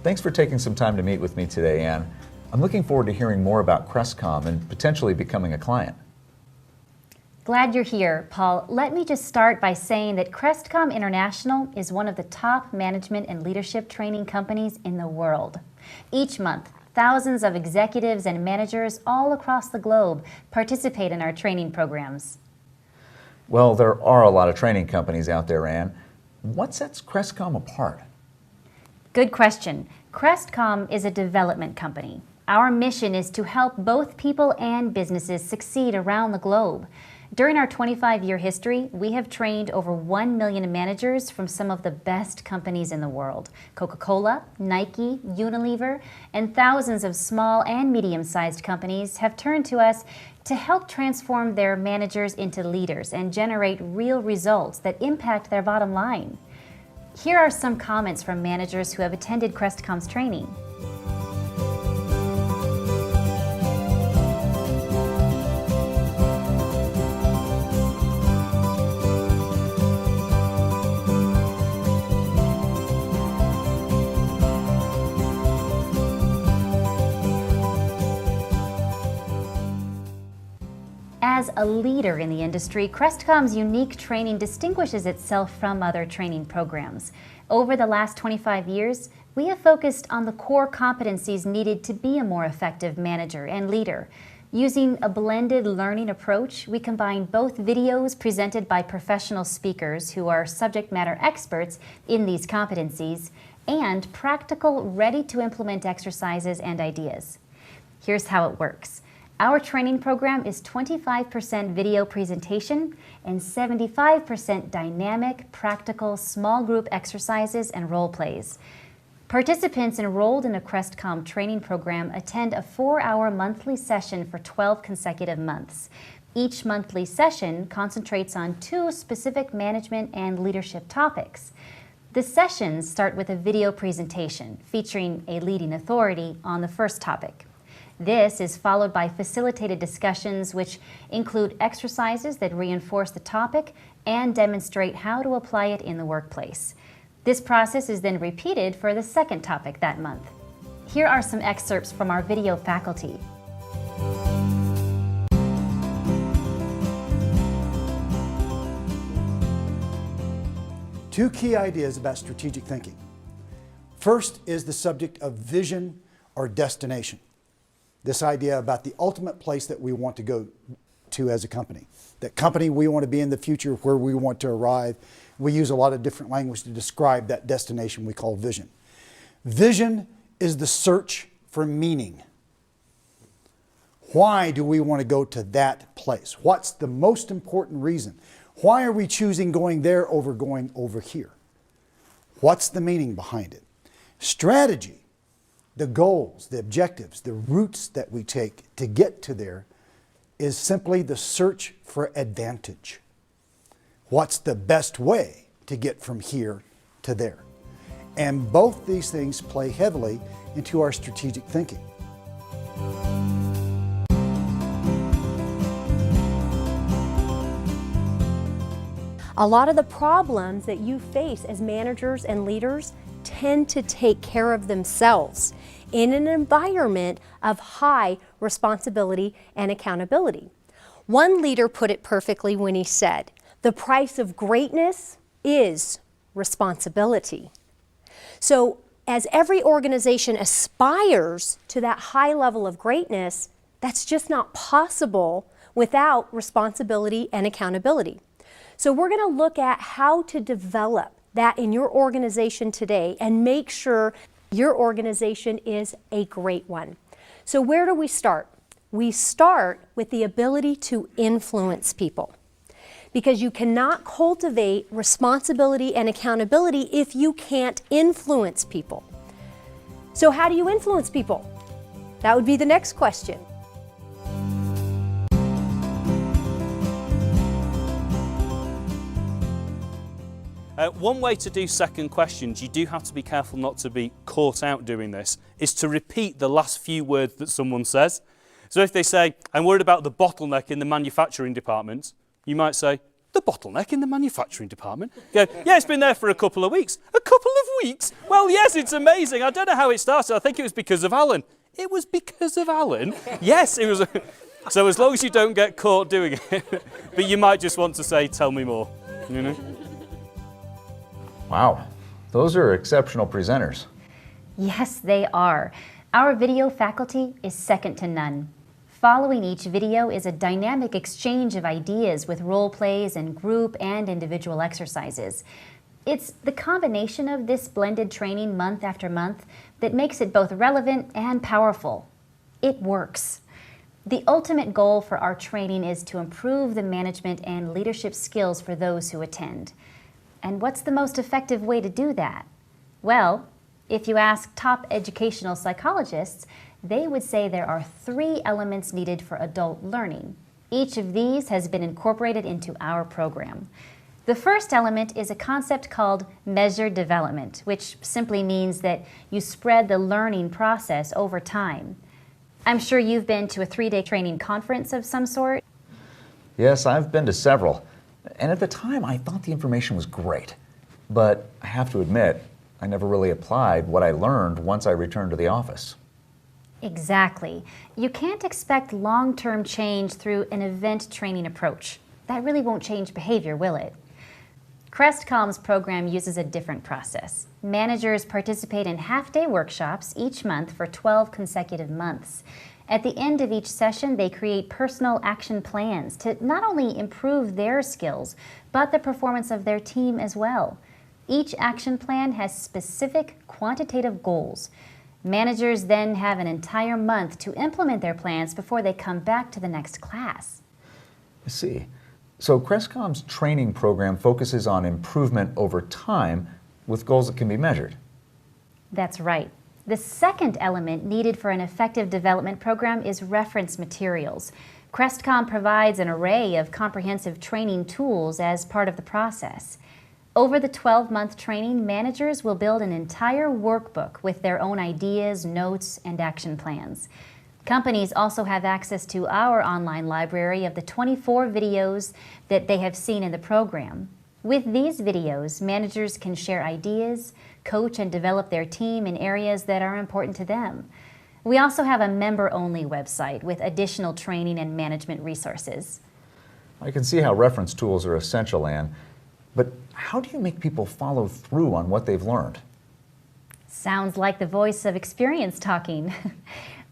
Thanks for taking some time to meet with me today, Ann. I'm looking forward to hearing more about Crestcom and potentially becoming a client. Glad you're here, Paul. Let me just start by saying that Crestcom International is one of the top management and leadership training companies in the world. Each month, thousands of executives and managers all across the globe participate in our training programs. Well, there are a lot of training companies out there, Ann. What sets Crestcom apart? Good question. Crestcom is a development company. Our mission is to help both people and businesses succeed around the globe. During our 25-year history, we have trained over 1 million managers from some of the best companies in the world: Coca-Cola, Nike, Unilever, and thousands of small and medium-sized companies have turned to us to help transform their managers into leaders and generate real results that impact their bottom line. Here are some comments from managers who have attended Crestcom's training. As a leader in the industry, Crestcom's unique training distinguishes itself from other training programs. Over the last 25 years, we have focused on the core competencies needed to be a more effective manager and leader. Using a blended learning approach, we combine both videos presented by professional speakers who are subject matter experts in these competencies and practical, ready-to-implement exercises and ideas. Here's how it works. Our training program is 25% video presentation and 75% dynamic, practical, small group exercises and role plays. Participants enrolled in a Crestcom training program attend a 4-hour monthly session for 12 consecutive months. Each monthly session concentrates on 2 specific management and leadership topics. The sessions start with a video presentation featuring a leading authority on the first topic. This is followed by facilitated discussions which include exercises that reinforce the topic and demonstrate how to apply it in the workplace. This process is then repeated for the second topic that month. Here are some excerpts from our video faculty. Two key ideas about strategic thinking. First is the subject of vision or destination. This idea about the ultimate place that we want to go to as a company. That company we want to be in the future, where we want to arrive. We use a lot of different language to describe that destination we call vision. Vision is the search for meaning. Why do we want to go to that place? What's the most important reason? Why are we choosing going there over going over here? What's the meaning behind it? Strategy, the goals, the objectives, the routes that we take to get to there is simply the search for advantage. What's the best way to get from here to there? And both these things play heavily into our strategic thinking. A lot of the problems that you face as managers and leaders tend to take care of themselves in an environment of high responsibility and accountability. One leader put it perfectly when he said, "The price of greatness is responsibility." So as every organization aspires to that high level of greatness, that's just not possible without responsibility and accountability. So we're going to look at how to develop that in your organization today and make sure your organization is a great one. So where do we start? We start with the ability to influence people, because you cannot cultivate responsibility and accountability if you can't influence people. So how do you influence people? That would be the next question. One way to do second questions, you do have to be careful not to be caught out doing this, is to repeat the last few words that someone says. So if they say, "I'm worried about the bottleneck in the manufacturing department," you might say, "The the bottleneck in the manufacturing department? Go, yeah, it's been there for a couple of weeks. A couple of weeks? Well, yes, it's amazing. I don't know how it started. I think it was because of Alan. It was because of Alan? Yes, it was. So as long as you don't get caught doing it, but you might just want to say, tell me more, you know? Wow, those are exceptional presenters. Yes, they are. Our video faculty is second to none. Following each video is a dynamic exchange of ideas with role plays and group and individual exercises. It's the combination of this blended training month after month that makes it both relevant and powerful. It works. The ultimate goal for our training is to improve the management and leadership skills for those who attend. And what's the most effective way to do that? Well, if you ask top educational psychologists, they would say there are 3 elements needed for adult learning. Each of these has been incorporated into our program. The first element is a concept called measured development, which simply means that you spread the learning process over time. I'm sure you've been to a 3-day training conference of some sort. Yes, I've been to several. And at the time, I thought the information was great. But I have to admit, I never really applied what I learned once I returned to the office. Exactly. You can't expect long-term change through an event training approach. That really won't change behavior, will it? Crestcom's program uses a different process. Managers participate in half-day workshops each month for 12 consecutive months. At the end of each session, they create personal action plans to not only improve their skills, but the performance of their team as well. Each action plan has specific quantitative goals. Managers then have an entire month to implement their plans before they come back to the next class. I see. So Crestcom's training program focuses on improvement over time with goals that can be measured. That's right. The second element needed for an effective development program is reference materials. Crestcom provides an array of comprehensive training tools as part of the process. Over the 12-month training, managers will build an entire workbook with their own ideas, notes, and action plans. Companies also have access to our online library of the 24 videos that they have seen in the program. With these videos, managers can share ideas, coach and develop their team in areas that are important to them. We also have a member-only website with additional training and management resources. I can see how reference tools are essential, Anne, but how do you make people follow through on what they've learned? Sounds like the voice of experience talking.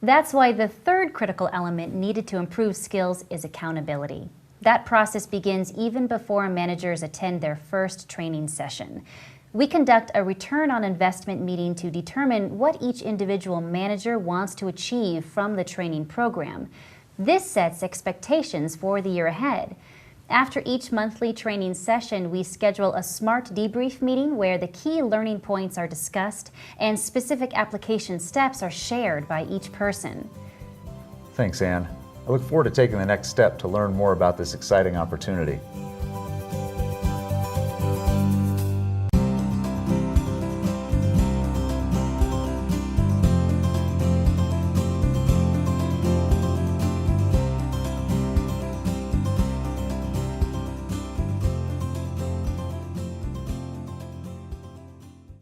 That's why the third critical element needed to improve skills is accountability. That process begins even before managers attend their first training session. We conduct a return on investment meeting to determine what each individual manager wants to achieve from the training program. This sets expectations for the year ahead. After each monthly training session, we schedule a SMART debrief meeting where the key learning points are discussed and specific application steps are shared by each person. Thanks, Anne. I look forward to taking the next step to learn more about this exciting opportunity.